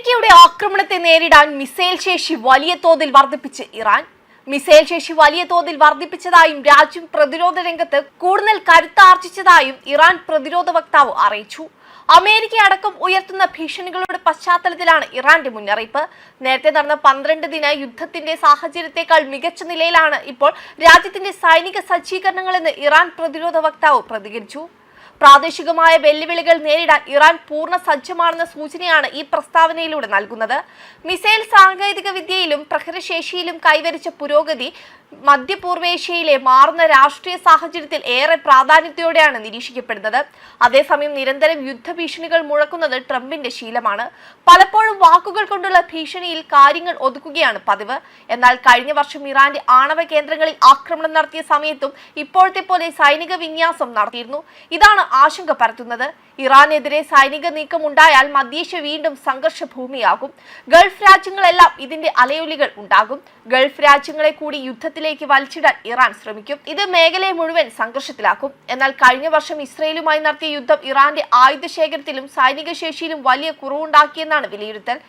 അമേരിക്കയുടെ ആക്രമണത്തെ നേരിടാൻ മിസൈൽ ശേഷി വലിയ തോതിൽ വർദ്ധിപ്പിച്ച് ഇറാൻ. മിസൈൽ ശേഷി വലിയ തോതിൽ വർദ്ധിപ്പിച്ചതായും രാജ്യം പ്രതിരോധ രംഗത്ത് കൂടുതൽ കരുത്താർജിച്ചതായും ഇറാൻ പ്രതിരോധ വക്താവ് അറിയിച്ചു. അമേരിക്ക അടക്കം ഉയർത്തുന്ന ഭീഷണികളുടെ പശ്ചാത്തലത്തിലാണ് ഇറാന്റെ മുന്നറിയിപ്പ്. നേരത്തെ നടന്ന 12 ദിന യുദ്ധത്തിന്റെ സാഹചര്യത്തെക്കാൾ മികച്ച നിലയിലാണ് ഇപ്പോൾ രാജ്യത്തിന്റെ സൈനിക സജ്ജീകരണങ്ങളെന്ന് ഇറാൻ പ്രതിരോധ വക്താവ് പ്രതികരിച്ചു. പ്രാദേശികമായ വെല്ലുവിളികൾ നേരിടാൻ ഇറാൻ പൂർണ്ണ സജ്ജമാണെന്ന സൂചനയാണ് ഈ പ്രസ്താവനയിലൂടെ നൽകുന്നത്. മിസൈൽ സാങ്കേതിക വിദ്യയിലും പ്രഹരശേഷിയിലും കൈവരിച്ച പുരോഗതി മധ്യപൂർവേഷ്യയിലെ മാറുന്ന രാഷ്ട്രീയ സാഹചര്യത്തിൽ ഏറെ പ്രാധാന്യത്തോടെയാണ് നിരീക്ഷിക്കപ്പെടുന്നത്. അതേസമയം നിരന്തരം യുദ്ധഭീഷണികൾ മുഴക്കുന്നത് ട്രംപിന്റെ ശീലമാണ്. പലപ്പോഴും വാക്കുകൾ കൊണ്ടുള്ള ഭീഷണിയിൽ കാര്യങ്ങൾ ഒതുക്കുകയാണ് പതിവ്. എന്നാൽ കഴിഞ്ഞ വർഷം ഇറാന്റെ ആണവ കേന്ദ്രങ്ങളിൽ ആക്രമണം നടത്തിയ സമയത്തും ഇപ്പോഴത്തെ പോലെ സൈനിക വിന്യാസം നടത്തിയിരുന്നു. ഇതാണ് ആശങ്ക പരത്തുന്നത്. ഇറാനെതിരെ സൈനിക നീക്കം ഉണ്ടായാൽ മധ്യേഷ്യ വീണ്ടും സംഘർഷ ഭൂമിയാകും. ഗൾഫ് രാജ്യങ്ങളെല്ലാം ഇതിന്റെ അലയൊലികൾ ഉണ്ടാകും. ഗൾഫ് രാജ്യങ്ങളെ കൂടി യുദ്ധത്തിലേക്ക് വലിച്ചിടാൻ ഇറാൻ ശ്രമിക്കും. ഇത് മേഖലയെ മുഴുവൻ സംഘർഷത്തിലാക്കും. എന്നാൽ കഴിഞ്ഞ വർഷം ഇസ്രയേലുമായി നടത്തിയ യുദ്ധം ഇറാന്റെ ആയുധ ശേഖരത്തിലും സൈനിക ശേഷിയിലും വലിയ കുറവുണ്ടാക്കിയെന്നാണ് വിലയിരുത്തൽ.